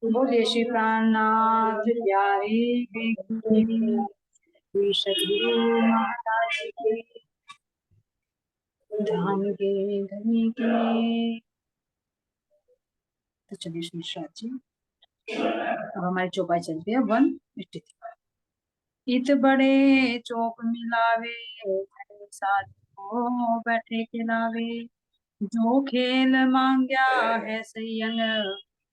बोलिए श्री प्राणनाथ प्यारे श्री सद्गुरु महाराज के धाम के धनी के। तो चलिए श्री जी, अब हमारी चौपाई चलती है 183। इत बड़े चौक मिलावे साथ को बैठे के लावे, जो खेल मांग्या है सैयन,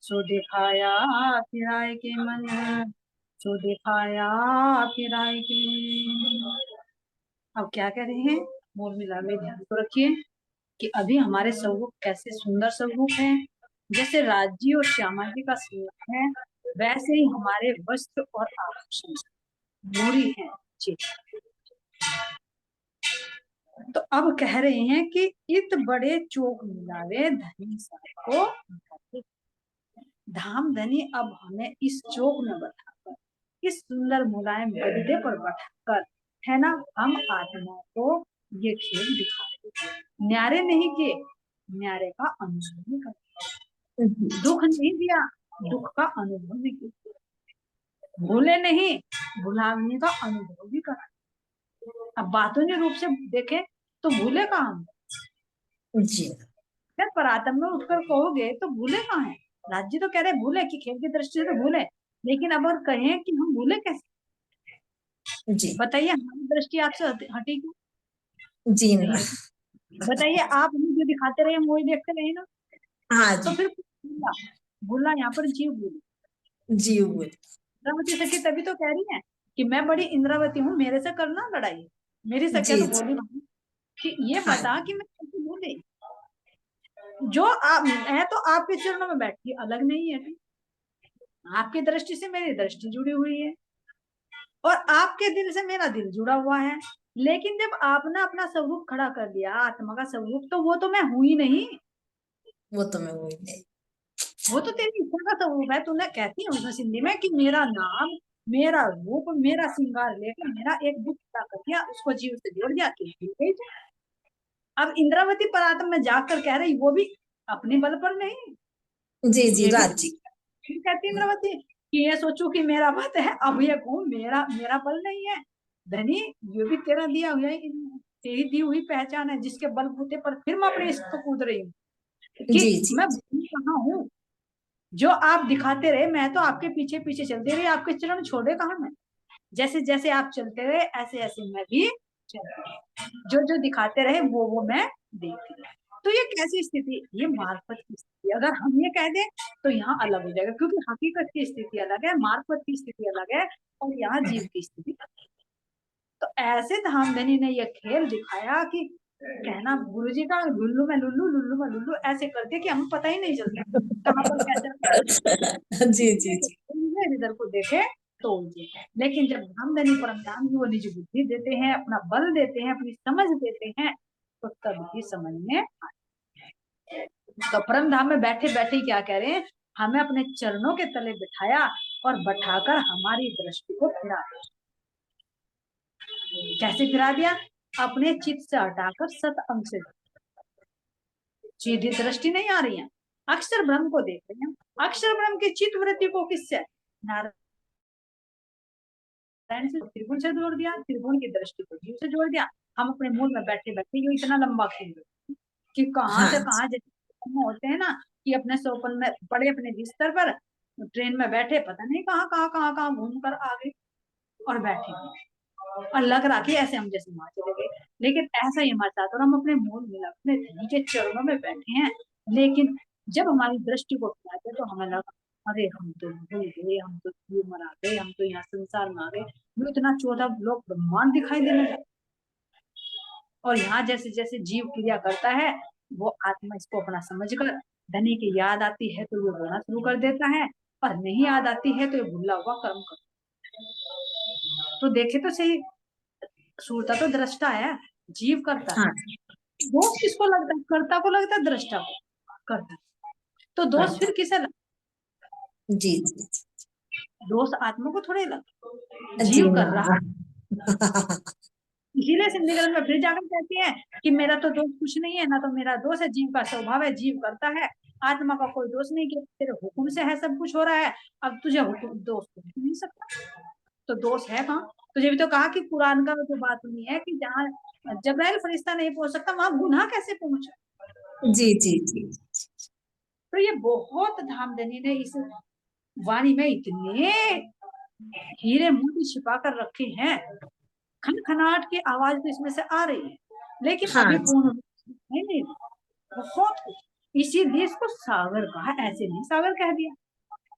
सो दिखाया फिराए के मन, सो दिखाया फिराए के। अब क्या कह रहे हैं, मोर मिला में ध्यान तो रखिए कि अभी हमारे स्वरूप कैसे सुंदर स्वरूप है। जैसे राजी और श्यामा जी का स्वरूप है, वैसे ही हमारे वस्त्र और आभूषण मोरी है जी। तो अब कह रहे हैं कि इत बड़े चौक मिलावे धनी को, धाम धनी अब हमें इस चौक में बैठाकर, इस सुंदर मुलायम गद्दे पर बैठाकर, है ना, हम आत्मा को ये खेल दिखा रहे। न्यारे नहीं किए, न्यारे का अनुभव नहीं कर, दुख नहीं दिया, दुख का अनुभव नहीं किया, भूले नहीं, भुलाने का अनुभव भी करा। अब बातों रूप से देखे तो भूले कहाँ हम जी। पर आत्म में उठकर कहोगे तो भूले कहाँ है। राज्य तो कह रहे भूले कि खेल की दृष्टि से तो भूले, लेकिन अब और कहें कि हम भूले कैसे जी। बताइए, हमारी दृष्टि आपसे हटी क्यों जी। बताइए, आप हमें जो दिखाते रहे हम वही देखते रहे ना। हाँ जी। तो फिर भूला यहाँ पर जीव भूल, जीव भूल। इंद्रावती सखी तभी तो कह रही है कि मैं बड़ी इंद्रावती हूँ, मेरे से करना लड़ाई। मेरी सखिया तो बोली कि ये बता कि मैं कैसे भूले, जो आप है तो आपके चरणों में बैठी अलग नहीं है, आपकी दृष्टि से मेरी दृष्टि जुड़ी हुई है और आपके दिल से मेरा दिल जुड़ा हुआ है। लेकिन जब आपने अपना स्वरूप खड़ा कर दिया, आत्मा का स्वरूप, तो वो तो मैं हुई नहीं, वो तो मैं हुई नहीं, वो तो तेरी इच्छा का स्वरूप है। तूने कहती है उसमें सिंधी में कि मेरा नाम, मेरा रूप, मेरा श्रृंगार लेकर मेरा एक दुख खड़ा कर दिया, उसको जीव से जोड़ दिया कि अब इंद्रावती परात्म में जाकर कह रही, वो भी अपने बल पर नहीं जी जी राज जी कहती इंद्रावती कि ये सोचू कि मेरा पद है, अब ये कहूँ मेरा मेरा बल नहीं है। धनी, ये भी तेरा दिया हुआ है, तेरी दी हुई पहचान है, जिसके बलबूते पर फिर मैं अपने इश्क को कूद रही हूँ कि मैं कहाँ हूँ। जो आप दिखाते रहे, मैं तो आपके पीछे पीछे चलती रही, आपके चरण छोड़े कहाँ मैं। जैसे जैसे आप चलते रहे ऐसे ऐसे मैं भी चलती, जो जो दिखाते रहे वो मैं देखती रही। तो ये कैसी स्थिति, ये मार्फत की स्थिति। अगर हम ये कह दें तो यहाँ अलग हो जाएगा, क्योंकि हकीकत की स्थिति अलग है, मार्फत की स्थिति अलग है, और यहाँ जीव की स्थिति अलग है। तो ऐसे धामधनी ने ये खेल दिखाया कि कहना गुरुजी का लुल्लू में लुल्लू, लुल्लू में लुल्लू ऐसे करते कि हमें पता ही नहीं चलता कहाँ पर कैसे जी जी जी इधर को देखे तो। लेकिन जब धामधनी परमधाम वो निज बुद्धि देते हैं, अपना बल देते हैं, अपनी समझ देते हैं, तो तब ही समझ में। तो परम धाम में बैठे बैठे क्या कह रहे हैं, हमें अपने चरणों के तले बिठाया और बैठाकर हमारी दृष्टि को फिरा दिया। कैसे फिरा दिया, अपने चित्त से हटाकर सत अंग से, सीधी दृष्टि नहीं आ रही है, अक्षर ब्रह्म को देख रहे हैं। अक्षर ब्रह्म की चित्त वृत्ति को किससे, नारायण से, त्रिगुण से जोड़ दिया, त्रिगुण की दृष्टि को जीव से जोड़ दिया। हम अपने मूल में बैठे बैठे ये इतना लंबा खेल रहे कि कहाँ से कहाँ, जैसे होते हैं ना कि अपने सोपन में पड़े अपने बिस्तर पर, ट्रेन में बैठे पता नहीं कहाँ कहाँ कहाँ कहाँ घूम कर आ गए और बैठे, और लग रहा कि ऐसे हम जैसे वहां चले गए, लेकिन ऐसा ही हमारे साथ। और हम अपने मूल में अपने धनी के चरणों में बैठे हैं, लेकिन जब हमारी दृष्टि को फैलाते तो हमें लगा अरे हम तो भूल गए, हम तो जीव मरा गए, हम तो यहाँ संसार में आ गए, वो इतना 14 लोग ब्रह्मांड दिखाई देने लगे। और यहाँ जैसे जैसे जीव क्रिया करता है, वो आत्मा इसको अपना समझकर धनी की याद आती है तो वो रोना शुरू कर देता है, और नहीं याद आती है तो ये भूला हुआ कर्म करता। तो देखे तो सही, सूरता तो दृष्टा है, जीव करता है। दोष किसको लगता है, कर्ता को लगता है, दृष्टा को करता। तो दोष फिर किसे लगता, जी जी, दोष आत्मा को थोड़े लगता, जीव कर रहा इसीलिए सिंधी ग्रंथ में फिर जाकर कहती है कि मेरा तो दोष कुछ नहीं है, ना तो मेरा दोष है, जीव का स्वभाव है, जीव करता है, आत्मा का कोई दोष नहीं, कि तेरे हुक्म से है सब कुछ हो रहा है, अब तुझे हुक्म दोष तो नहीं सकता, तो दोष है कहाँ? तुझे भी तो कहा कि कुरान का जो बात नहीं है कि जहाँ जब्राइल फरिश्ता नहीं पहुंच सकता, वहां गुनाह कैसे पहुंचा? जी जी जी। तो ये बहुत धामधनी ने इस वाणी में इतने हीरे मोती छिपा कर रखे हैं, खनखनाहट की आवाज तो इसमें से आ रही है, लेकिन हाँ अभी जी पूर्ण नहीं, बहुत कुछ। इसीलिए इसको सागर कहा, ऐसे नहीं सागर कह दिया।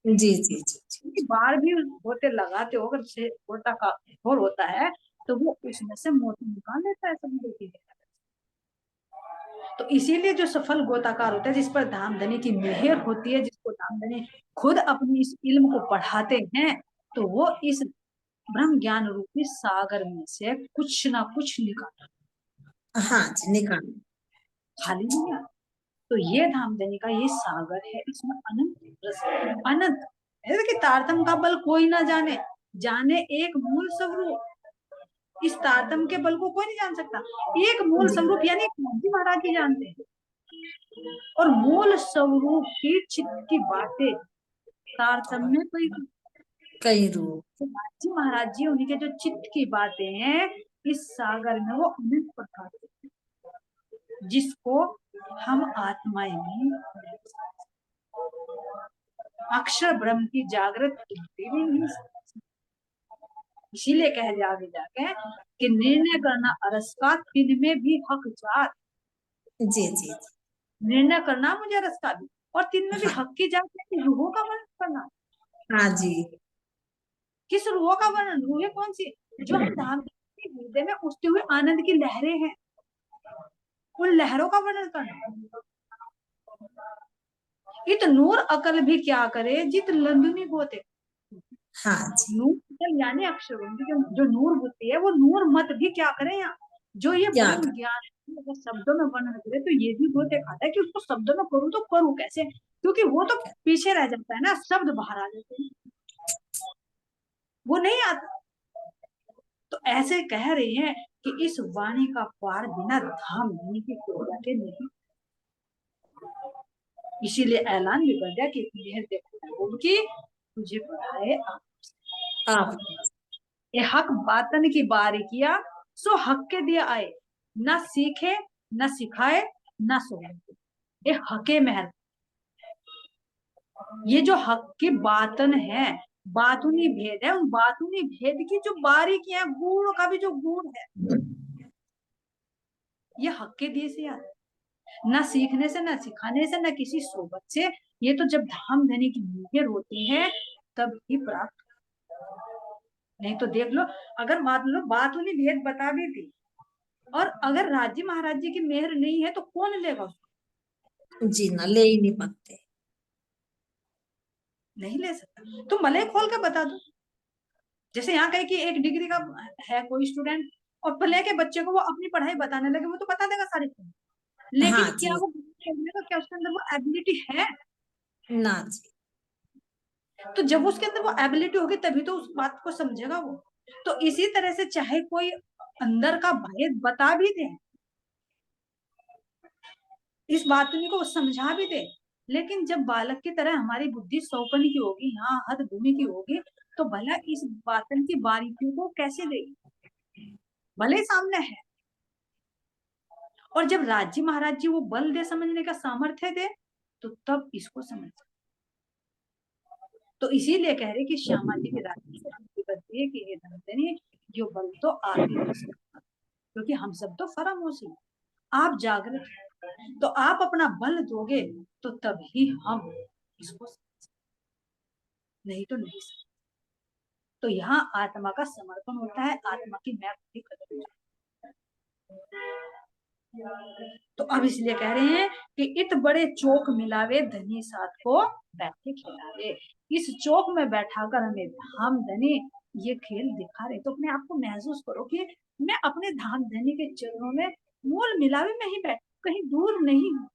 जी जी जी जी। बार भी होते लगाते हो, अगर गोटा का घोर होता है तो वो उसमें से मोती निकाल लेता है समुद्र की। तो इसीलिए जो सफल गोताकार होता है, जिस पर धामधनी की मेहर होती है, जिसको धामधनी खुद अपनी इस इल्म को पढ़ाते हैं, तो वो इस ब्रह्म ज्ञान रूपी सागर में से कुछ ना कुछ निकाल, हाँ जी निकाल। खाली नहीं आता। तो ये धामधनी का ये सागर है, इसमें अनंत रस है, अनंत। ऐसे कि तारतम का बल कोई ना जाने, जाने एक मूल स्वरूप, इस तारतम के बल को कोई नहीं जान सकता। एक मूल जी स्वरूप यानी जी महाराज जी जानते हैं, और मूल स्वरूप की चित्त की बातें तारतम में कोई, कई रूप। जी महाराज जी उन्हीं के जो चित्त की बातें हैं इस सागर में, वो अनंत प्रकार के, जिसको हम आत्माएं में अक्षर ब्रह्म की जागृत बुद्धि भी नहीं सकती। इसीलिए कह दिया आगे जाके कि निर्णय करना अरस का, तिन में भी हक जात। जी जी जी। निर्णय करना मुझे अरस का भी, और तिन में भी हाँ हक की जात है कि रूहों का वर्णन करना। हाँ जी। किस रूहों का वर्णन? रूहें कौन सी? जो हम धाम के हृदय में उठते हुए आनंद की लहरें हैं, उन लहरों का वर्णन करना। इत नूर अकल भी क्या करे, जित लंदुनी होते। हाँ जी। नूर अकल यानी अक्षर, जो नूर बुद्धि है, वो नूर मत भी क्या करे यहाँ, जो ये क्या ब्रह्म ज्ञान है, अगर शब्दों में वर्णन करे तो ये भी बहुत खाता है कि उसको शब्दों में करूँ तो करूँ कैसे, क्योंकि वो तो पीछे रह जाता है ना, शब्द बाहर आ जाते हैं, वो नहीं आता। तो ऐसे कह रही हैं कि इस वाणी का पार बिना धाम धनी की क्रिया के नहीं। इसीलिए ऐलान भी कर दिया कि यह देखो उनकी तुझे बढ़ाए आप। ये हक बातन की बारीकिया, सो हक के दिए आए, न सीखे न सिखाए न सोए, ये हके महर। ये जो हक की बातन है, बातुनी भेद है, उन बातुनी भेद की जो बारीकियां, गुण का भी जो गुण है, ये हक के दिए से आता, न सीखने से, न सिखाने से, न किसी सोबत से। ये तो जब धाम धनी की मेहर होती है तब ही प्राप्त। नहीं तो देख लो, अगर मान लो बात उन्हें भेद बता भी दी, और अगर राज्य महाराज जी की मेहर नहीं है तो कौन लेगा उसको? जी ना, ले ही नहीं पाते। नहीं ले सकता। तुम भले खोल के बता दो, जैसे यहाँ कहे कि एक डिग्री का है कोई स्टूडेंट, और भले के बच्चे को वो अपनी पढ़ाई बताने लगे, वो तो बता देगा सारी चीज, हाँ लेकिन क्या जी। वो क्या उसके अंदर वो एबिलिटी है? ना जी। तो जब उसके अंदर वो एबिलिटी होगी तभी तो उस बात को समझेगा वो। तो इसी तरह से चाहे कोई अंदर का भेद बता भी दे, इस बात को वो समझा भी दे, लेकिन जब बालक की तरह हमारी बुद्धि सौपन की होगी, यहाँ हद भूमि की होगी, तो भला इस बातन की बारीकियों को कैसे देगी? भले सामने है, और जब राज्य महाराज जी वो बल दे, समझने का सामर्थ्य दे, तो तब इसको समझ। तो इसीलिए कह रहे कि श्यामा जी की राज्य से विनती करती है कि हे धनधनी, जो बल तो आगे, क्योंकि हम सब तो फरामोशी, आप जागृत, तो आप अपना बल दोगे तो तभी हम इसको, नहीं तो नहीं। तो यहाँ आत्मा का समर्पण होता है, आत्मा की मैं बुद्धि खत्म हो जाती है। तो अब इसलिए कह रहे हैं कि इत बड़े चौक मिलावे धनी साथ को बैठे खिलावे। इस चौक में बैठाकर हमें धाम धनी ये खेल दिखा रहे, तो अपने आप को महसूस करो कि मैं अपने धाम धनी के चरणों में मूल मिलावे में ही बैठ, कहीं दूर नहीं हूँ।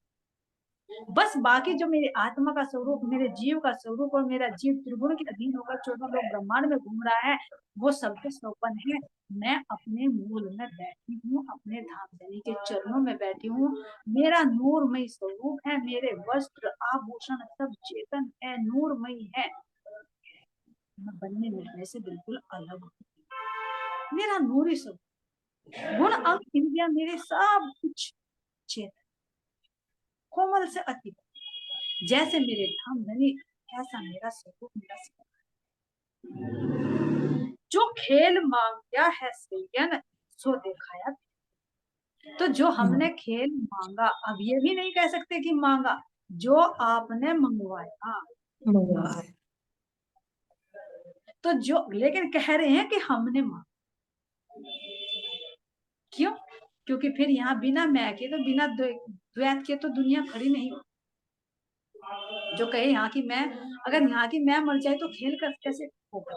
बस बाकी जो मेरी आत्मा का स्वरूप, मेरे जीव का स्वरूप और मेरा जीव त्रिगुण के अधीन होकर 14 लोग ब्रह्मांड में घूम रहा है, वो सब तो सौपन है। मैं अपने मूल में बैठी हूँ, अपने धाम धनी के चरणों में बैठी हूँ। मेरा नूरमयी स्वरूप है, मेरे वस्त्र आभूषण सब चेतन है, नूरमयी है। मैं बनने मिलने से बिल्कुल अलग हूँ। मेरा नूरी स्वरूप, गुण अंग इंद्रिया मेरे सब कुछ चेतन, कोमल से अति, जैसे मेरे धाम धनी ऐसा मेरा स्वरूप, मेरा स्वरूप। जो खेल मांगया है सैयन सो दिखाया। तो जो हमने खेल मांगा, अब ये भी नहीं कह सकते कि मांगा, जो आपने मंगवाया। मंगवाया। तो जो, लेकिन कह रहे हैं कि हमने मांगा। क्यों? क्योंकि फिर यहाँ बिना मैं के, तो बिना द्वैत के तो दुनिया खड़ी नहीं हो। जो कहे यहाँ की मैं, अगर यहाँ की मैं मर जाए तो खेल कर कैसे होगा?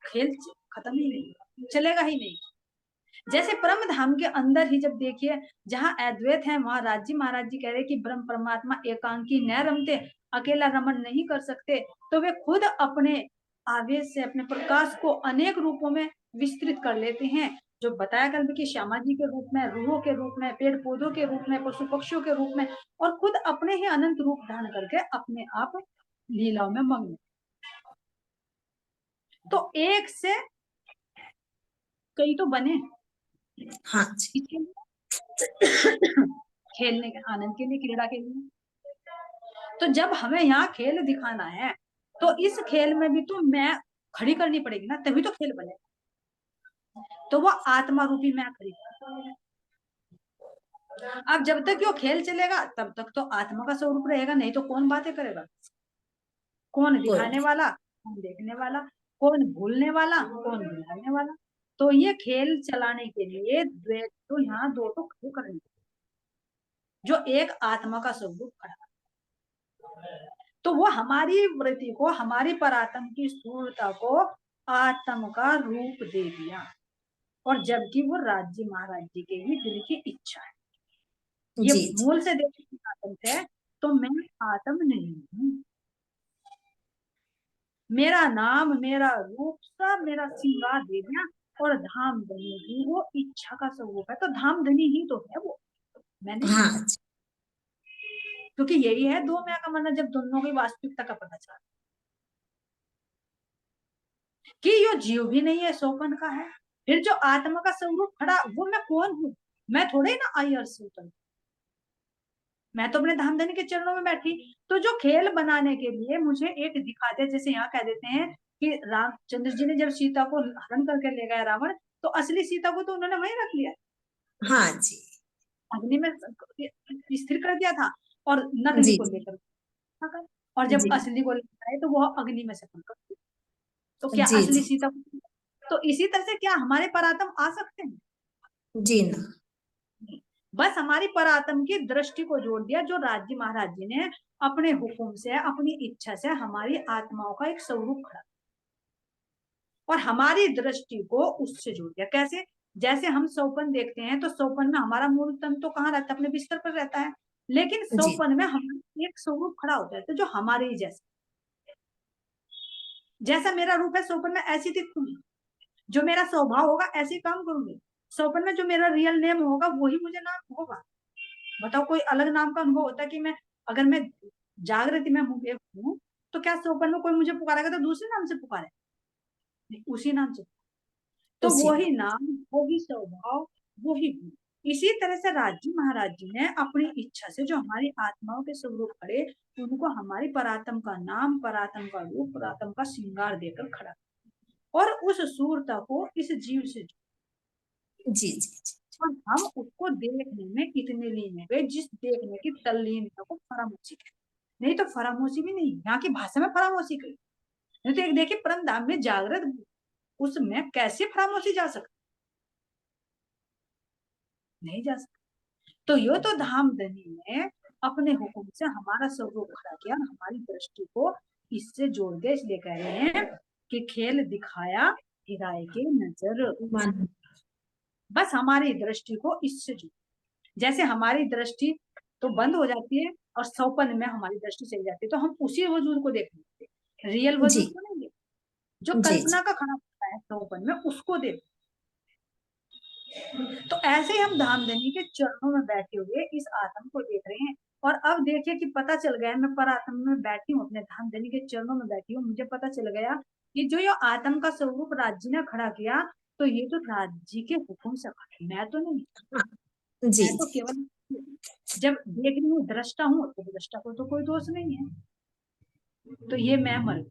खेल खत्म ही नहीं, चलेगा ही नहीं। जैसे परम धाम के अंदर ही जब देखिए, जहाँ अद्वैत है, वहां राज्य महाराज जी कह रहे कि ब्रह्म परमात्मा एकांकी न रमते, अकेला रमन नहीं कर सकते, तो वे खुद अपने आवेश से अपने प्रकाश को अनेक रूपों में विस्तृत कर लेते हैं। जो बताया कल कि श्यामा जी के रूप में, रूहों के रूप में, पेड़ पौधों के रूप में, पशु पक्षियों के रूप में, और खुद अपने ही अनंत रूप धारण करके अपने आप लीलाओं में मग्न। तो एक से कई तो बने। हाँ जी। खेलने के आनंद के लिए, क्रीड़ा के लिए। तो जब हमें यहाँ खेल दिखाना है, तो इस खेल में भी तो मैं खड़ी करनी पड़ेगी ना, तभी तो खेल बने। तो वो आत्मा रूपी मैं खड़ी। अब जब तक वो खेल चलेगा तब तक तो आत्मा का स्वरूप रहेगा, नहीं तो कौन बातें करेगा? कौन कोई दिखाने नहीं। वाला, कौन देखने वाला, कौन भूलने वाला, कौन भुलाने वाला? तो ये खेल चलाने के लिए द्वैत तो यहाँ दो तो खड़े करने, जो एक आत्मा का स्वरूप खड़ा। तो वो हमारी वृत्ति को, हमारी परात्म की स्थूलता को आत्म का रूप दे दिया। और जबकि वो राज्य महाराज जी के ही दिल की इच्छा है। ये जी जी। मूल से देखिए आत्म है, तो मैं आत्म नहीं हूँ। मेरा नाम, मेरा रूप, सब मेरा श्रृंगार दे दिया। और धाम धनी भी वो इच्छा का स्वरूप है, तो धाम धनी ही तो है वो, मैं नहीं। हाँ जी। क्योंकि यही है दो मैं का मतलब, जब दोनों की वास्तविकता का पता चला कि यो जीव भी नहीं है, सोपन का है। फिर जो आत्मा का स्वरूप खड़ा, वो मैं कौन हूँ? मैं थोड़े ना आई अर्श उतर, मैं तो अपने धाम धनी के चरणों में बैठी। तो जो खेल बनाने के लिए मुझे एक दिखाते, जैसे यहाँ कह देते हैं कि रामचंद्र जी ने जब सीता को हरण करके ले गया रावण, तो असली सीता को तो उन्होंने वहीं रख लिया, हाँ जी। अग्नि में स्थिर कर दिया था, और नकली जी को जी। लेकर, और जब जी असली को लेकर आए तो वह अग्नि में सफल कर दिया। तो क्या जी। असली जी सीता को? तो इसी तरह से क्या हमारे परात्म आ सकते हैं? जी ना। बस हमारी परात्म की दृष्टि को जोड़ दिया, जो राज्य महाराज जी ने अपने हुक्म से, अपनी इच्छा से हमारी आत्माओं का एक स्वरूप खड़ा, और हमारी दृष्टि को उससे जोड़ दिया। कैसे? जैसे हम सोपन देखते हैं, तो सोपन में हमारा मूल तन तो कहाँ रहता है? अपने बिस्तर पर रहता है। लेकिन जी सोपन में हमारा एक स्वरूप खड़ा होता है, तो जो हमारे ही जैसा, जैसा मेरा रूप है सोपन में ऐसी दिखूंगी, जो मेरा स्वभाव होगा ऐसे काम करूंगी। सोपन में जो मेरा रियल नेम होगा वही मुझे नाम होगा। बताओ कोई अलग नाम का अनुभव होता है कि मैं, अगर मैं जागृति में हूँ, तो क्या सोपन में कोई मुझे पुकारेगा तो दूसरे नाम से पुकारे? उसी नाम से। तो उसी वही नाम। नाम, वही स्वभाव, वही गुण। इसी तरह से राज्य महाराज जी ने अपनी इच्छा से जो हमारी आत्माओं के स्वरूप खड़े, उनको हमारी परात्म का नाम, परात्म का रूप, परात्म का श्रृंगार देकर खड़ा, और उस सूरता को इस जीव से, जी जी जी। और हम उसको देखने में इतने लीन हो गए, जिस देखने की तल्लीनता को फरामोशी कहते। नहीं तो फरामोशी भी नहीं, यहाँ की भाषा में फरामोशी कही। नहीं तो एक देखिए परम धाम में जागृत, उसमें कैसे फरामोशी जा सकती? नहीं जा सकती। तो यो तो धाम धनी ने अपने हुक्म से हमारा स्वरूप खड़ा किया, हमारी दृष्टि को इससे जोड़ दे। इसलिए कह रहे हैं कि खेल दिखाया हिराए के नजर। बस हमारी दृष्टि को इससे जोड़, जैसे हमारी दृष्टि तो बंद हो जाती है और सौपन में हमारी दृष्टि चली जाती है, तो हम उसी वजूद को देख लेते हैं, रियल जी वजूद को नहीं देखते, जो जी कल्पना जी का खड़ा होता है सौपन में उसको देखते। तो ऐसे ही हम धामधनी के चरणों में बैठे हुए इस आत्म को देख रहे हैं। और अब देखिए कि पता चल गया, मैं पर आत्म में बैठी हूँ, अपने धामधनी के चरणों में बैठी हूँ, मुझे पता चल गया कि जो ये आत्म का स्वरूप राज्य ने खड़ा किया, तो ये तो राज्य के हुक्म से खड़ा, मैं तो नहीं, हाँ जी मैं तो जी केवल जब देख रही हूँ, दृष्टा हूँ, तो दृष्टा को तो कोई दोष नहीं है, तो ये मैं मर गई।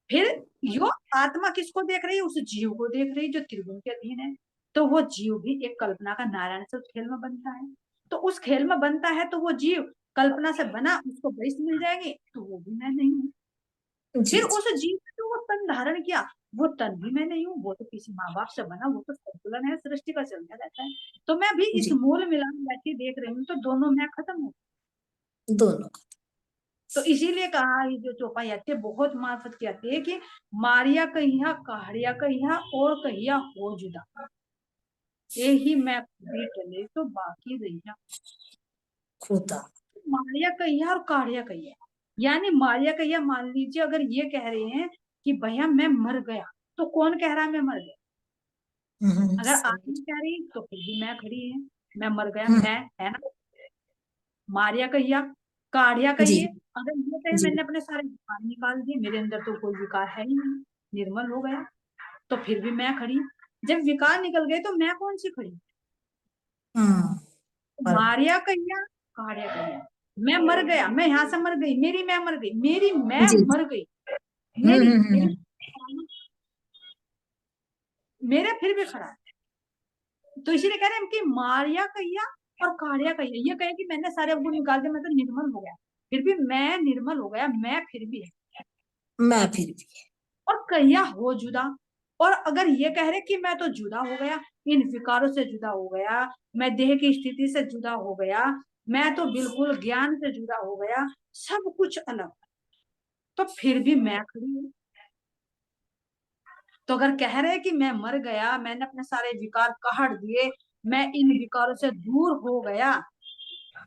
फिर यो आत्मा किसको देख रही है? उस जीव को देख रही है जो त्रिगुण के अधीन है। तो वो जीव भी एक कल्पना का नारायण से उस खेल में बनता है। तो उस खेल में बनता है तो वो जीव कल्पना से बना, उसको वैश मिल जाएगी, तो वो भी मैं नहीं हूँ। जी फिर जी उस जीव ने जो वो तन धारण किया, वो तन भी मैं नहीं हूँ, वो तो किसी माँ बाप से बना, वो तो संतुलन है, सृष्टि का चलता रहता है। तो मैं भी इस जी मूल मिलान बैठी देख रही हूँ, तो दोनों मैं खत्म हो। दोनों का। तो इसीलिए कहा, ये जो चौपाई आती है बहुत मार्फत की आती है कि मारिया कहिया काहड़िया कहिया और कहिया हो जुदा, यही मैं खुदी टले तो बाकी रहिया। खुदा। मारिया कहिया और काहड़िया कहिया, यानी मारिया कहिया मान लीजिए अगर ये कह रहे हैं कि भैया मैं मर गया, तो कौन कह रहा है मैं मर गया? अगर सही। आत्मा कह रही तो फिर भी मैं खड़ी है, मैं मर गया, हम्म, मैं है ना। मारिया कहिया काढ़िया जी कहिए, अगर ये कहे जी मैंने अपने सारे विकार निकाल दिए, मेरे अंदर तो कोई विकार है ही नहीं, निर्मल हो गया, तो फिर भी मैं खड़ी। जब विकार निकल गए तो मैं कौन सी खड़ी? हम्म पर मारिया कहिया काढ़िया कहिया, मैं मर गया, मैं यहाँ से मर गई, मेरी मैं मर गई, मेरी मैं जी मर गई, मेरी मेरी हम्म। मेरे फिर भी खड़ा है। तो इसीलिए कह रहे हैं कि मारिया कहिया और काढ़िया कहिया, ये कहे कि मैंने सारे अवगुण निकाल दिए, मैं तो निर्मल हो गया, फिर भी मैं निर्मल हो गया, मैं फिर भी है। मैं फिर भी। और कहिया हो जुदा, और अगर ये कह रहे कि मैं तो जुदा हो गया, इन विकारों से जुदा हो गया, मैं देह की स्थिति से जुदा हो गया, मैं तो बिल्कुल ज्ञान से जुदा हो गया, सब कुछ अलग, तो फिर भी मैं खड़ी हूँ। तो अगर कह रहे कि मैं मर गया, मैंने अपने सारे विकार काट दिए, मैं इन विकारों से दूर हो गया,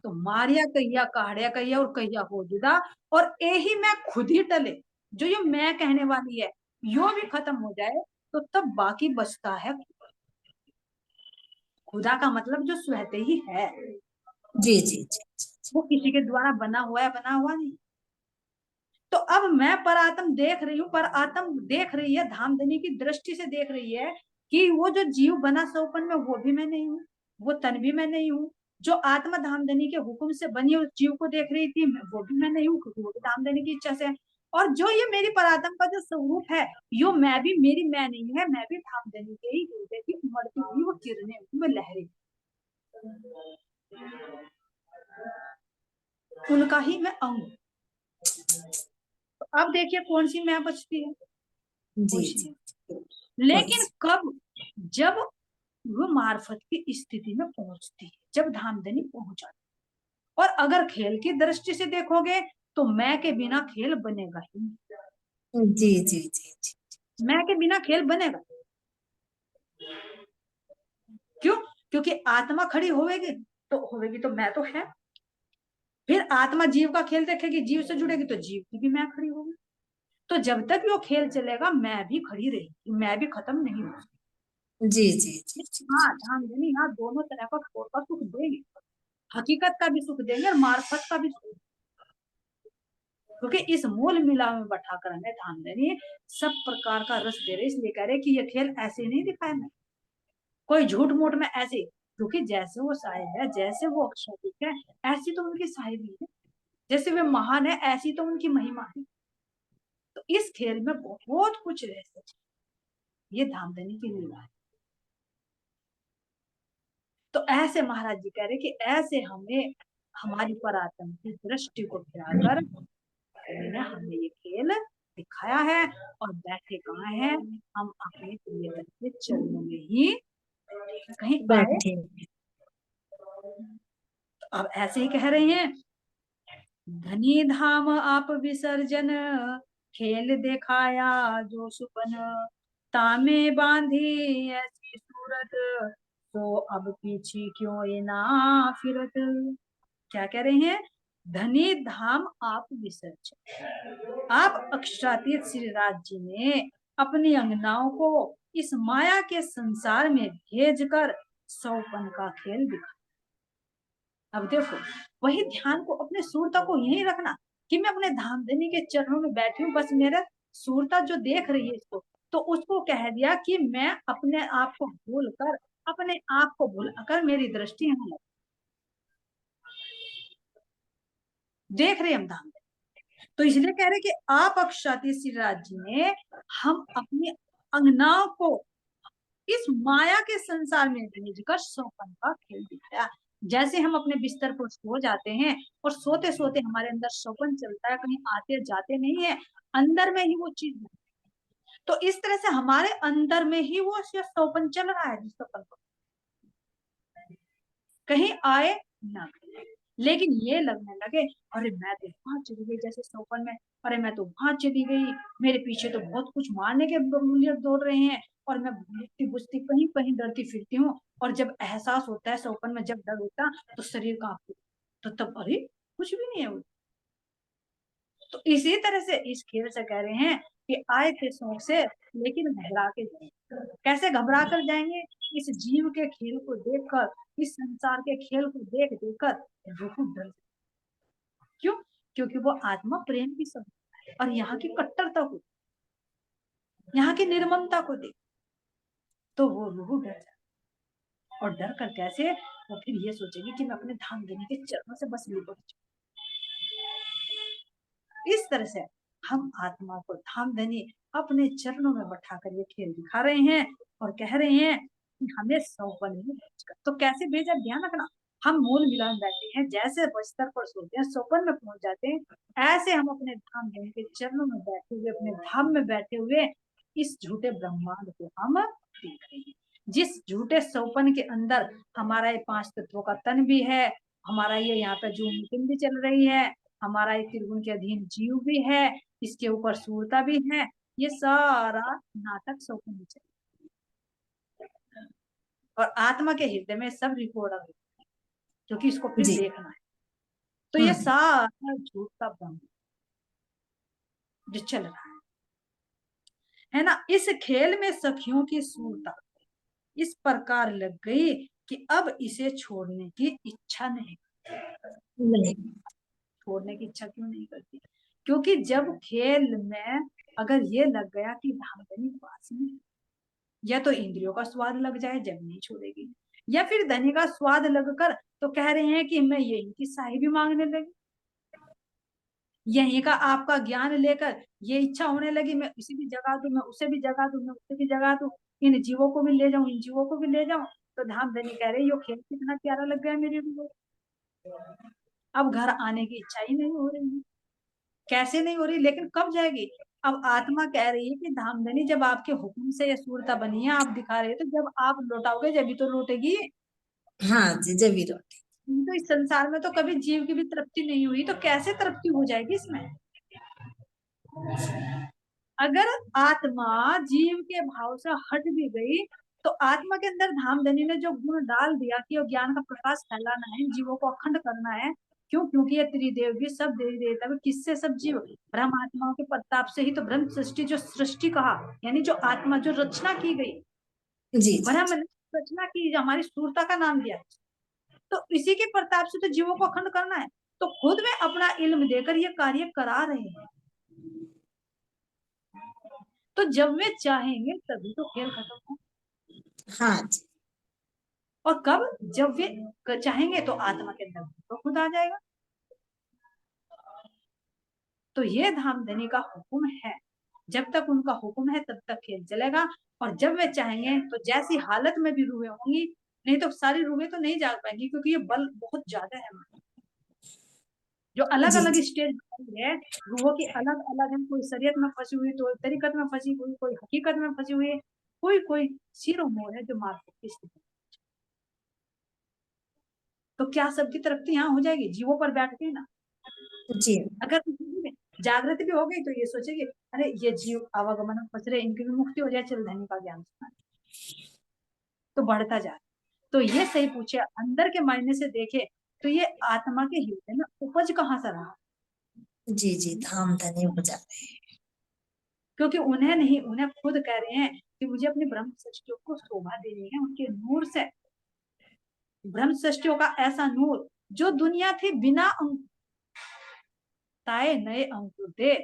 तो मारिया कहिया काढ़िया कहिया और कहिया हो जुदा, और यही मैं खुद ही टले, जो ये मैं कहने वाली है यो भी खत्म हो जाए, तो तब बाकी बचता है खुदा का मतलब जो स्वतः ही है, जी जी जी वो किसी के द्वारा बना हुआ है, बना हुआ नहीं। तो अब मैं पर आत्म देख रही हूँ, पर आत्म देख रही है, धामधनी की दृष्टि से देख रही है कि वो जो जीव बना सौपन में वो भी मैं नहीं हूँ, वो तन भी मैं नहीं हूँ, जो आत्मा धामधनी के हुक्म से बनी उस जीव को देख रही थी, वो भी मैं नहीं हूँ, क्योंकि वो भी धामधनी की इच्छा से है। और जो ये मेरी परात्म का जो स्वरूप है, यो मैं भी, मेरी मैं नहीं है, मैं भी धामधनी के ही हृदय की उमड़ती हुई वो किरणें हुई, वो लहरें, उनका ही मैं अंग। तो अब देखिए कौन सी मैं बचती है? जी कुछ जी। नहीं। कोई लेकिन कब? जब वो मार्फत की स्थिति में पहुंचती है, जब धामधनी पहुंच जाती है। और अगर खेल की दृष्टि से देखोगे तो मैं के बिना खेल बनेगा ही नहीं, जी जी जी जी मैं के बिना खेल बनेगा। क्यों? क्योंकि आत्मा खड़ी होवेगी तो मैं तो है। फिर आत्मा जीव का खेल देखेगी, जीव से जुड़ेगी, तो जीव की भी मैं खड़ी होगी। तो जब तक वो खेल चलेगा मैं भी खड़ी रहेगी, मैं भी खत्म नहीं हो सकती। जी जी जी जी हाँ, धामधनी यहाँ दोनों तरह का सुख देंगे, हकीकत का भी सुख देंगे और मार्फत का भी सुख, क्योंकि इस मूल मिला में बैठाकर हमें धामधनी सब प्रकार का रस दे रहे, इसलिए कह रहे कि ये खेल ऐसे नहीं दिखाया मैं, कोई झूठ मूठ में ऐसे, क्योंकि जैसे वो साहिब है, जैसे वो अक्षर है, ऐसी तो उनकी साहिबी है, जैसे वे महान है ऐसी तो उनकी महिमा है। तो इस खेल में बहुत कुछ रहस्य, ये धामधनी की लीला है। तो ऐसे महाराज जी कह रहे कि ऐसे हमें हमारी परात्म की दृष्टि को फिराकर हमें ये खेल दिखाया है, और बैठे कहाँ हैं? हम अपने प्रियतम के चरणों में ही कहीं आए। बैठे। तो अब ऐसे ही कह रहे हैं, धनी धाम आप विसर्जन, खेल दिखाया जो सुपन, तामे बांधी ऐसी सूरत, तो अब पीछे क्यों ये ना फिरत। क्या कह रहे हैं? धनी धाम आप विसर्ज, आप अक्षरातीत श्रीराज जी ने अपनी अंगनाओं को इस माया के संसार में भेजकर सौपन का खेल दिखा। अब देखो, वही ध्यान को, अपने सूरता को यही रखना कि मैं अपने धामधनी के चरणों में बैठी हूँ, बस मेरा सूरता जो देख रही है इसको, तो उसको कह दिया कि मैं अपने आप को भूलकर, अपने आप को भूलकर मेरी दृष्टि यहाँ लगी, देख रहे हम धाम। तो इसलिए कह रहे कि आप अक्षाती श्रीराज जी ने हम अपनी अंगनाओं को इस माया के संसार में भेजकर सौपन का खेल दिखाया। जैसे हम अपने बिस्तर पर सो जाते हैं और सोते सोते हमारे अंदर सौपन चलता है, कहीं आते जाते नहीं है, अंदर में ही वो चीज, तो इस तरह से हमारे अंदर में ही वो सौपन चल रहा है, जिस सौपन को कहीं आए ना, लेकिन ये लगने लगे अरे मैं तो वहां चली गई जैसे सौपन में, अरे मैं तो वहां चली गई, मेरे पीछे तो बहुत कुछ मारने के मूल्य दौड़ रहे हैं, और मैं बुझती बुझती कहीं कहीं डरती फिरती हूँ, और जब एहसास होता है सौपन में, जब डर होता तो शरीर कांपता, तो तब अरे कुछ भी नहीं है वो। तो इसी तरह से इस खेल से कह रहे हैं कि आए थे शौक से लेकिन घबरा के जाएंगे। कैसे घबरा कर जाएंगे? इस जीव के खेल को देखकर, इस संसार के खेल को देख देखकर रूह डर। क्यों? क्योंकि वो आत्मा प्रेम की सब और यहाँ की कट्टरता को, यहाँ की निर्ममता को देख, तो वो रूह डर जाए, और डर कर कैसे, वो फिर ये सोचेगी कि मैं अपने धाम देने के चरणों से बस लिपट जाऊं। इस तरह से हम आत्मा को धामधनी अपने चरणों में बैठाकर ये खेल दिखा रहे हैं और कह रहे हैं कि हमें सौपन में भेजकर। तो कैसे भेजा, ध्यान रखना, हम मूल मिलन बैठे हैं, जैसे बस्तर पर सोते हैं सौपन में पहुंच जाते हैं, ऐसे हम अपने धाम धनी के चरणों में बैठे हुए, अपने धाम में बैठे हुए इस झूठे ब्रह्मांड को हम देख रहे हैं, जिस झूठे सौपन के अंदर हमारा ये 5 तत्वों का तन भी है, हमारा ये यहाँ पे जो मीटिंग भी चल रही है, हमारा एक त्रिगुण के अधीन जीव भी है, इसके ऊपर सूरता भी है, ये सारा नाटक सौपन में चल, और आत्मा के हृदय में सब रिकॉर्ड है, क्योंकि इसको फिर जी। देखना है। तो ये सारा झूठ का ब्रह्म जो चल रहा है ना, इस खेल में सखियों की सूरता इस प्रकार लग गई कि अब इसे छोड़ने की इच्छा नहीं, नहीं। छोड़ने की इच्छा क्यों नहीं करती? क्योंकि जब खेल में अगर ये लग गया कि धामधनी पास में, या तो इंद्रियों का स्वाद लग जाए जब नहीं छोड़ेगी, या फिर धनी का स्वाद लगकर तो कह रहे हैं कि मैं यही की साही भी मांगने लगी, यही का आपका ज्ञान लेकर ये इच्छा होने लगी, मैं इसे भी जगा दूं, मैं उसे भी जगा दूं, मैं उसे भी जगा दूं, इन जीवों को भी ले जाऊं, इन जीवों को भी ले जाऊं। तो धामधनी कह रहे यो खेल कितना प्यारा लग गया मेरे को, अब घर आने की इच्छा ही नहीं हो रही है। कैसे नहीं हो रही, लेकिन कब जाएगी? अब आत्मा कह रही है कि धामधनी जब आपके हुक्म से ये सूरता बनी है, आप दिखा रहे हो, तो जब आप लौटाओगे जब भी तो लौटेगी। हाँ जी, जबी रोटी। तो इस संसार में तो कभी जीव की भी तृप्ति नहीं हुई, तो कैसे तृप्ति हो जाएगी इसमें? अगर आत्मा जीव के भाव से हट भी गई, तो आत्मा के अंदर धामधनी ने जो गुण डाल दिया कि वो ज्ञान का प्रकाश फैलाना है, जीवों को अखंड करना है। क्यों? क्योंकि ये त्रिदेव भी सब देवी देवता भी किससे, सब जीव ब्रह्म आत्माओं के प्रताप से ही तो ब्रह्म सृष्टि, जो सृष्टि कहा यानी जो आत्मा जो रचना की गई, जी जी। ब्रह्म ने रचना की, जो हमारी सूरता का नाम दिया, तो इसी के प्रताप से तो जीवों को अखंड करना है, तो खुद में अपना इल्म देकर ये कार्य करा रहे हैं। तो जब वे चाहेंगे तभी तो खेल खत्म हो, हाँ जी। और कब? जब वे चाहेंगे तो आत्मा के अंदर तो खुद आ जाएगा। तो ये धामधनी का हुक्म है, जब तक उनका हुक्म है तब तक खेल चलेगा, और जब वे चाहेंगे तो जैसी हालत में भी रूहें होंगी, नहीं तो सारी रूहें तो नहीं जाग पाएंगी, क्योंकि ये बल बहुत ज्यादा है, जो अलग जी अलग जी। स्टेज है, रूहों की अलग अलग है, कोई शरीयत में फंसी हुई, तो तरीकत में फंसी हुई, कोई हकीकत में फंसी हुई है, कोई कोई सिरो मोर है जो मार्ग की स्थिति। तो क्या सबकी तरक्की यहाँ हो जाएगी जीवों पर बैठ के ना? जी। अगर जागृति भी हो गई तो ये सोचेगी अरे ये जीव आवागमन में फंस रहे, इनकी भी मुक्ति हो जाए, चल धनी का ज्ञान सुना, तो बढ़ता जाए। तो ये सही पूछे, अंदर के मायने से देखे तो ये आत्मा के हृदय में उपज कहाँ से रहा? जी जी, धाम धनी उपजा रहे हैं। क्योंकि उन्हें नहीं, उन्हें खुद कह रहे हैं कि मुझे अपनी ब्रह्म सृष्टियों को शोभा देनी है उनके नूर से। ब्रह्म सृष्टियों का ऐसा नूर जो दुनिया थी बिना ताए नए अंकुर दे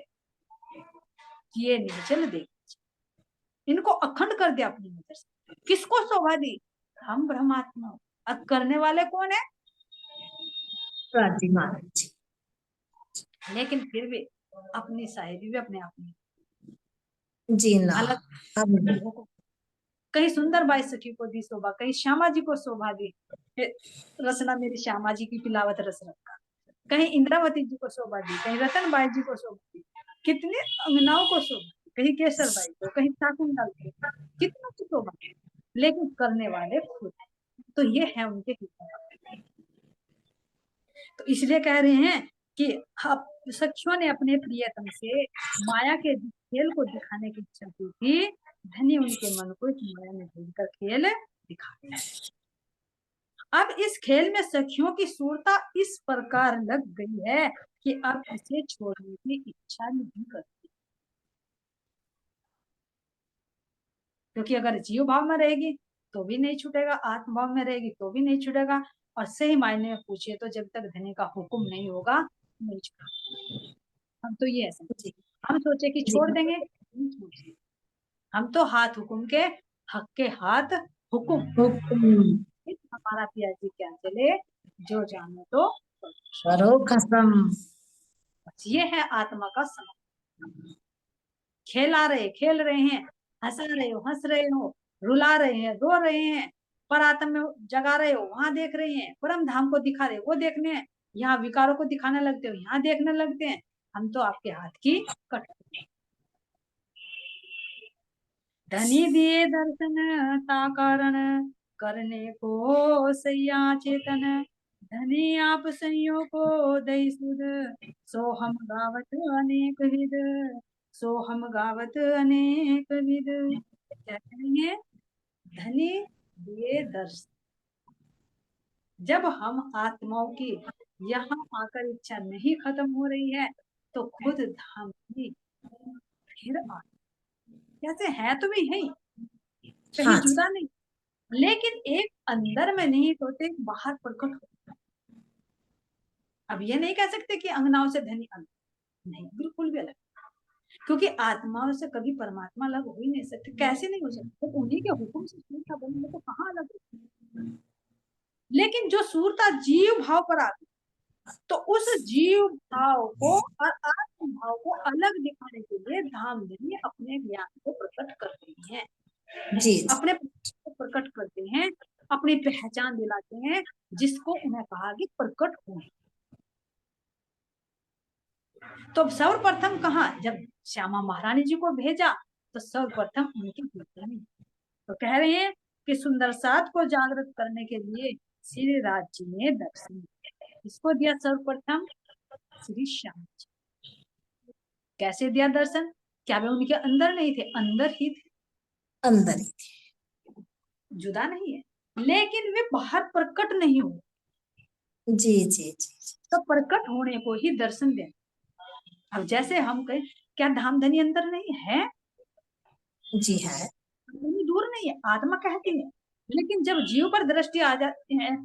किए निचल दे, इनको अखंड कर दिया अपनी नजर से। किसको शोभा दी? हम ब्रह्मात्मा। अब करने वाले कौन है? राजी महाराज जी। लेकिन फिर भी अपनी शायरी भी अपने आप में जी ना, अलग अब लोगों को, कहीं सुंदर बाई सखी को दी शोभा, कहीं श्यामा जी को शोभा दी, रसना मेरी श्यामा जी की पिलावत रस रखा, कहीं इंद्रावती जी को शोभा दी, कहीं रतन बाई जी को शोभा दी, कितने अंगनाओं को शोभा दी, कहीं केसर बाई को, कहीं शाकुंतल को, कितना की शोभा, लेकिन करने वाले खुद हैं। तो ये है उनके हिस्सा। तो इसलिए कह रहे हैं कि सखियों ने अपने प्रियतम से माया के खेल को दिखाने की इच्छा की थी, धनी उनके मन को इस माया में भेजकर खेल दिखाया। अब इस खेल में सखियों की सूरता इस प्रकार लग गई है कि अब इसे छोड़ने की इच्छा नहीं करती, क्योंकि अगर जीव भाव में रहेगी तो भी नहीं छूटेगा, आत्म भाव में रहेगी तो भी नहीं छूटेगा, और सही मायने में पूछिए तो जब तक धनी का हुक्म नहीं होगा नहीं छूटेगा। हम तो ये ऐसा, जी हम सोचे कि जी छोड़ देंगे, हम तो हाथ हुकुम के, हक के हाथ हुकुम, हुक्म हमारा पिया जी क्या चले, जो जाने तो करो कसम। बस ये है आत्मा का समय। खेल रहे हैं, हंसा रहे हो हंस रहे हो, रुला रहे हैं रो रहे हैं, पर आत्मा में जगा रहे हो वहां देख रहे हैं, परम धाम को दिखा रहे हो वो देखने हैं, यहाँ विकारों को दिखाने लगते हो यहाँ देखने लगते हैं। हम तो आपके हाथ की कठपुतली। धनी दिए दर्शन ता कारण करने को सैया चेतन, धनी आप संयोग को दई सुध, सो हम गावत अनेक विध, सो हम गावत अनेक विध। क्या कहेंगे? धनी दिए दर्शन, जब हम आत्माओं की यहाँ आकर इच्छा नहीं खत्म हो रही है तो खुद धाम की फिर आ, कैसे है तो भी है, कहीं हाँ जी जुदा नहीं, लेकिन एक अंदर में नहीं होते, बाहर प्रकट होते। अब ये नहीं कह सकते कि अंगनाओं से धनी अलग, नहीं, बिल्कुल भी अलग, क्योंकि आत्माओं से कभी परमात्मा अलग हो ही नहीं सकते। कैसे नहीं हो सकते? तो उन्हीं के हुक्म से सूरता बनी तो कहाँ अलग हो? लेकिन जो सूरता जीव भाव पर आती, तो उस जीव भाव को और आत्म भाव को अलग दिखाने के लिए धाम धनी अपने ज्ञान को प्रकट करते हैं, जी अपने को प्रकट करते हैं, अपनी पहचान दिलाते हैं, जिसको उन्हें कहा कि प्रकट हो। तो सर्वप्रथम कहा, जब श्यामा महारानी जी को भेजा तो सर्वप्रथम उनके हृदय में, तो कह रहे हैं कि सुंदर साथ को जागृत करने के लिए श्री राज जी ने दर्शन दिया। इसको दिया सर्वप्रथम श्री श्याम जी। कैसे दिया दर्शन? क्या वे उनके अंदर नहीं थे? अंदर ही थे, अंदर ही थे। जुदा नहीं है, लेकिन वे बाहर प्रकट नहीं हुए। जी जी जी तो प्रकट होने को ही दर्शन देना। अब जैसे हम कहें, क्या धामधनी अंदर नहीं है? जी है। दूर नहीं है, आत्मा कहती है, लेकिन जब जीव पर दृष्टि आ जाती है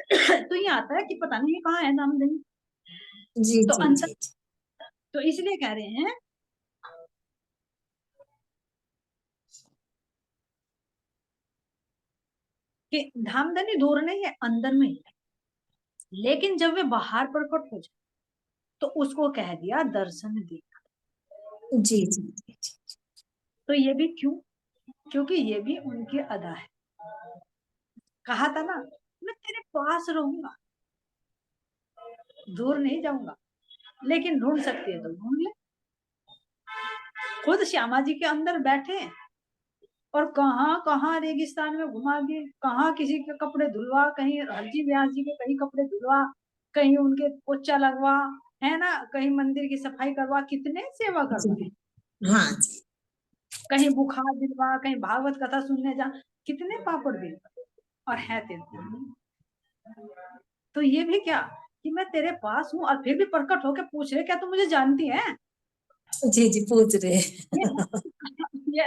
तो ये आता है कि पता नहीं कहाँ है धामधनी। जी तो जी अंतर, जी जी तो इसलिए कह रहे हैं कि धामधनी दूर नहीं है, अंदर में ही है, लेकिन जब वे बाहर प्रकट हो जाए तो उसको कह दिया दर्शन दे। जी जी जी जी। तो ये भी क्यों? क्योंकि ये भी उनकी अदा है। कहा था ना, मैं तेरे पास रहूंगा, दूर नहीं जाऊंगा, लेकिन ढूंढ सकती है तो ढूंढ ले। खुद श्यामा जी के अंदर बैठे और कहाँ कहाँ रेगिस्तान में घुमा दिए, कहाँ किसी के कपड़े धुलवा, कहीं हरजी व्यास जी के कहीं कपड़े धुलवा, कहीं उनके पोछा लगवा, है ना, कहीं मंदिर की सफाई करवा, कितने सेवा करवा, जी हाँ जी कहीं बुखार दिलवा, कहीं भागवत कथा सुनने जा, कितने पापड़ दिलवा, और है तेरे। तो ये भी क्या कि मैं तेरे पास हूँ और फिर भी प्रकट होके पूछ रहे क्या तुम मुझे जानती है? जी जी पूछ रहे ये ये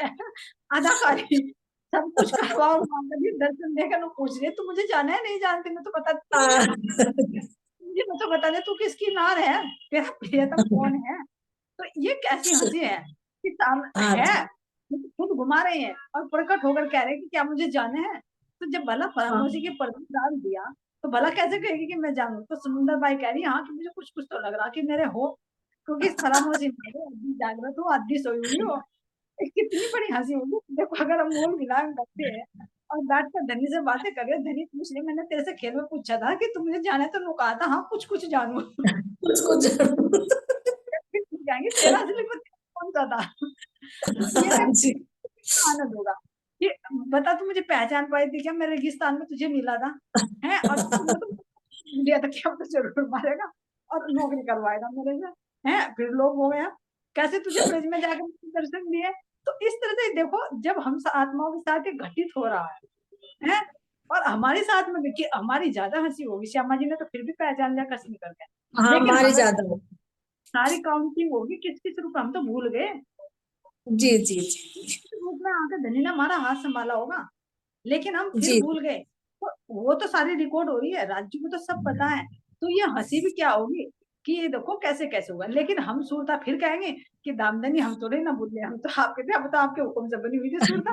अदाकारी सब कुछ करवाओ, दर्शन देकर वो पूछ रहे तू मुझे जाना है नहीं जानती, मैं तो बता हाँ मुझे तो बता दे तू किसकी नार है, तेरा प्रियतम कौन है। तो ये कैसी हंसी है कि हाँ है जी खुद घुमा रहे हैं और प्रकट होकर कह रहे हैं कि क्या मुझे जाने हैं। तो जब भला हाँ फरामोशी के पर्दा डाल दिया तो भला कैसे कहेगी कि मैं जानू। तो सुंदर बाई कह रही है हाँ कि मुझे कुछ कुछ तो लग रहा कि मेरे हो, क्योंकि इस फरामोशी में आधी जागृत हो आधी सोई हुई हो। कितनी बड़ी हंसी होगी देखो अगर हम मूल मिलान करते हैं और बैठ कर धनी से बातें कर रहे। धनी पूछ रही मैंने तेरे से खेल में पूछा था कि तू मुझे जाने, तो नु कहा था हाँ कुछ कुछ जानू। कुछ कुछ जाएंगे तेरा असली पति कौन सा था। ये हाँ मैं जी आनंद होगा कि बता तू मुझे पहचान पाई थी क्या, मैं रेगिस्तान में तुझे मिला था है और तुमने तो दिया था क्या तो जरूर मारेगा और नौकरी करवाएगा मेरे से है। फिर लोग हो गया कैसे तुझे ब्रज में जाकर दर्शन दिए। तो इस तरह से देखो जब हम आत्माओं के साथ ये घटित हो रहा है और हमारे साथ में देखिए हमारी ज्यादा हंसी होगी। श्यामा जी ने तो फिर भी पहचान लिया कसम करके, हाँ लेकिन हमारी हमें ज्यादा हो सारी काउंटिंग होगी किस किस रूप हम तो भूल गए। जी जी जी रूप में आकर धनी ने हमारा हाथ संभाला होगा लेकिन हम फिर जी भूल गए। तो वो तो सारी रिकॉर्ड हो रही है, राज्य को तो सब पता है। तो ये हंसी भी क्या होगी कि ये देखो कैसे कैसे होगा। लेकिन हम सूरता फिर कहेंगे कि दामदनी हम थोड़े ना भूल गए, हम तो आपके थे, हम तो आपके हुक्म से बनी हुई थी सूरता।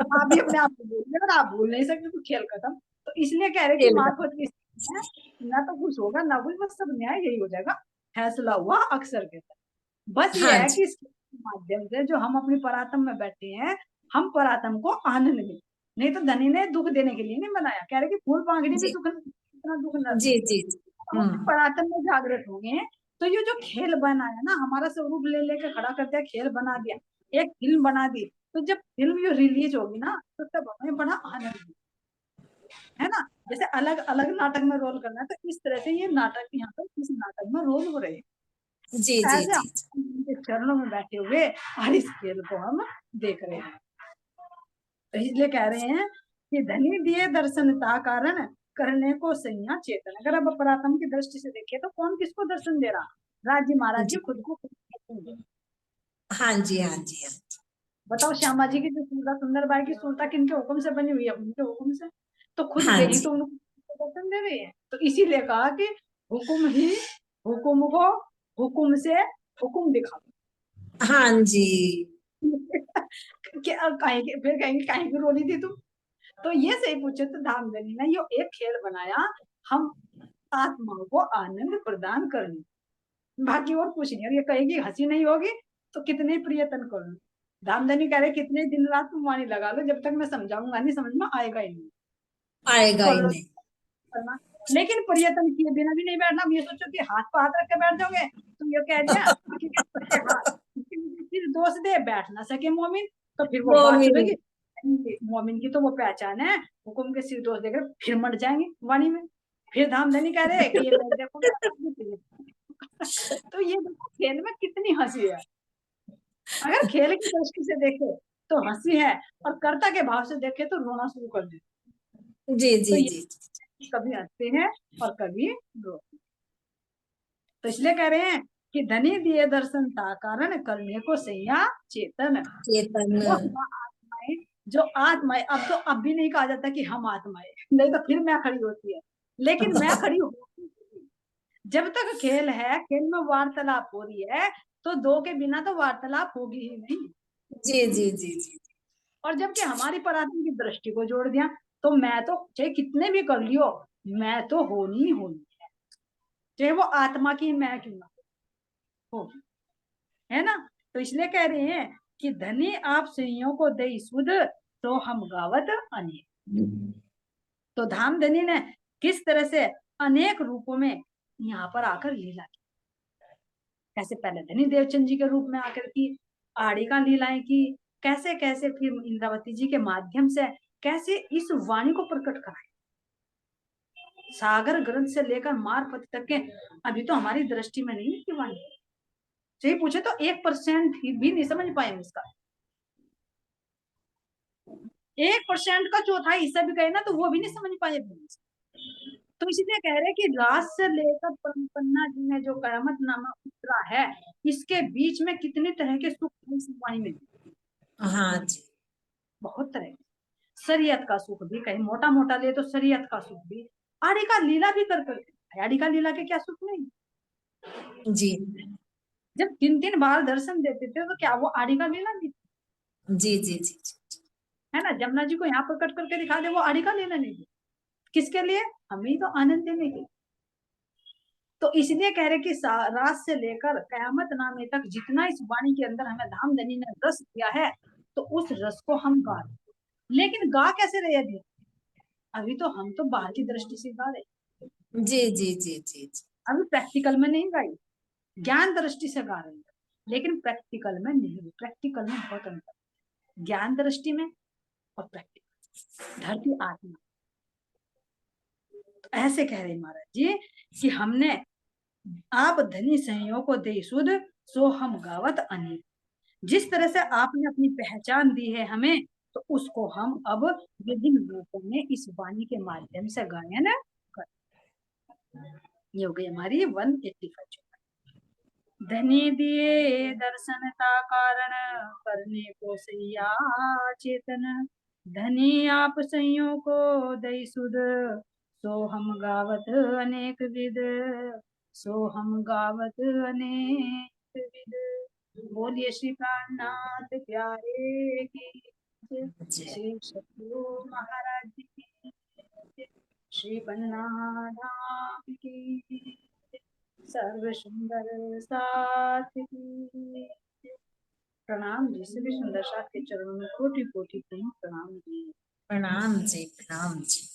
आप भी अपने आप को भूल गए और आप भूल नहीं सकते तो खेल खत्म। तो इसलिए कह रहे कि खेल का मार्फत की स्थिति है, ना तो कुछ होगा ना कुछ, बस सब न्याय यही हो जाएगा, फैसला हुआ अक्सर के साथ। बस ये हाँ है कि जी इसके माध्यम से जो हम अपनी परात्म में बैठे हैं हम परात्म को आनंद मिले। नहीं तो धनी ने दुख देने के लिए नहीं बनाया, कह रहे कि फूल पांगड़ी भी जी सुख इतना दुख न दे। जी जी जी हम अपने परात्म में जागृत हो गए। तो ये जो खेल बनाया ना हमारा स्वरूप ले लेके खड़ा कर दिया, खेल बना दिया, एक फिल्म बना दी। तो जब फिल्म ये रिलीज होगी ना तो तब हमें बड़ा आनंद मिलेगा, है ना। जैसे अलग अलग नाटक में रोल करना है तो इस तरह से ये नाटक यहाँ पर इस नाटक में रोल हो रहे हैं। जी जी ऐसे जी हम उनके चरणों में बैठे हुए और इस खेल को हम देख रहे हैं। तो इसलिए कह रहे हैं कि धनी दिए दर्शनता कारण करने को सैया चेतन। अगर अब पराक्रम की दृष्टि से देखें तो कौन किसको दर्शन दे रहा, राज्य महाराज जी जी खुद को खुद दर्शन दे रहे। हाँ जी हाँ जी हाँ बताओ श्यामा जी की जो सुंदर सुंदर बाई की सुरता किनके हुक्म से बनी हुई है, उनके हुक्म से। तो खुद हाँ वे ही जी तो उनको दर्शन दे रहे हैं। तो इसीलिए कहा कि हुक्म ही हुक्म को हुक्म से हुक्म दिखा। हाँ जी क्या कहेंगे फिर कहेंगे कहीं की रोनी थी तुम। तो ये सही पूछे तो धामधनी ने ये एक खेल बनाया हम आत्माओं को आनंद प्रदान करने, बाकी और कुछ नहीं। और ये कहेगी हंसी नहीं होगी तो कितने प्रियतन कर लो। धामधनी कह रहे कितने दिन रात तुम वाणी लगा लो जब तक मैं समझाऊंगा नहीं समझ में आएगा ही नहीं। आएगा कर ही लो नहीं करना, लेकिन प्रियतन किए बिना भी नहीं बैठना। अब ये सोचो कि हाथ पर हाथ रख के बैठ जाओगे तो ये कह दिया कि हाँ फिर दोस्त दे बैठ ना सके मोमिन। तो फिर वो बात मोमिन चलेगी मोमिन की तो वो पहचान है, हुकुम के सिर दोस्त देकर फिर मर जाएंगे वाणी में। फिर धामधनी कह रहे कि ये मैं देखो तो ये देखो खेल में कितनी हंसी है। अगर खेल की दृष्टि से देखे तो हंसी है और कर्ता के भाव से देखे तो रोना शुरू कर दे। जी तो जी ये जी कभी हंसते हैं और कभी रोते। तो इसलिए कह रहे हैं कि धनी दिए दर्शन ता कारण करने को सैया चेतन। चेतन वो हम आत्माएं जो आत्माएं, अब तो अब भी नहीं कहा जाता कि हम आत्माएं, नहीं तो फिर मैं खड़ी होती है। लेकिन मैं खड़ी होती हूँ। जब तक खेल है खेल में वार्तालाप हो रही है तो दो के बिना तो वार्तालाप होगी ही नहीं। जी जी जी जी और जबकि हमारी परात्म की दृष्टि को जोड़ दिया तो मैं तो चाहे कितने भी कर लियो मैं तो होनी ही होनी है, चाहे वो आत्मा की मैं क्यों ना हो, है ना। तो इसलिए कह रहे हैं कि धनी आप सुइयों को दे सुध तो हम गावत अनेक। तो धाम धनी ने किस तरह से अनेक रूपों में यहाँ पर आकर लीला की। कैसे पहले धनी देवचंद जी के रूप में आकर की आड़ी का लीलाएं की, कैसे कैसे फिर इंद्रावती जी के माध्यम से कैसे इस वाणी को प्रकट कराए। सागर ग्रंथ से लेकर मारपत तक के अभी तो हमारी दृष्टि में नहीं है वाणी। सही पूछे तो 1% भी नहीं समझ पाए इसका। 1% का चौथाई हिस्सा भी गए ना तो वो भी नहीं समझ पाए। तो इसलिए कह रहे कि रात से लेकर परम पन्ना जी में जो कयामत नामा उतरा है, इसके बीच में कितने तरह के सुख इस वाणी में, हाँ जी, बहुत तरह के। शरीयत का सुख भी, कहीं मोटा मोटा ले तो शरीयत का सुख भी, आड़ी का लीला भी कर करके, आड़ी का लीला के क्या सुख नहीं। जी जब 3 3 बार दर्शन देते थे तो क्या वो आड़ी का लीला नहीं, जी जी जी जी है ना। जमुना जी को यहाँ पर कट करके दिखा दे, वो आड़ी का लीला नहीं, किसके लिए, हमें तो आनंद देने के। तो इसलिए कह रहे कि रात से लेकर कयामत नामे तक जितना इस वाणी के अंदर हमें धामधनी ने रस दिया है, तो उस रस को हम गा रहे हैं। लेकिन गा कैसे रहे अभी, अभी तो हम तो बाहर की दृष्टि से गा रहे हैं, जी जी जी जी जी अभी प्रैक्टिकल में नहीं गाई, ज्ञान दृष्टि से गा रहे हैं, लेकिन प्रैक्टिकल में नहीं। प्रैक्टिकल में बहुत अंतर, ज्ञान दृष्टि में और प्रैक्टिकल, धरती आत्मा। तो ऐसे कह रहे महाराज जी कि हमने आप धनी संयोग को दे सुध, सो हम गावत अनेक। जिस तरह से आपने अपनी पहचान दी है हमें, तो उसको हम अब विभिन्न रूपों में इस वाणी के माध्यम से गायन कर। ये हो गई हमारी 185। धनी दिए दर्शन का कारण, करने को सैया चेतन। धनी आप सैयों को दई सुध, सो हम गावत अनेक विध, सो हम गावत अनेक विध। बोलिए श्री प्राणनाथ प्यारे की जय। जी श्री सतगुरु महाराज जी की जय। श्री बन्ना धाम की जय। सर्व सुंदर साथ की। प्रणाम जी, सभी सुंदर साथ के चरणों में कोटि कोटि प्रेम प्रणाम जी। प्रणाम जी, प्रणाम जी।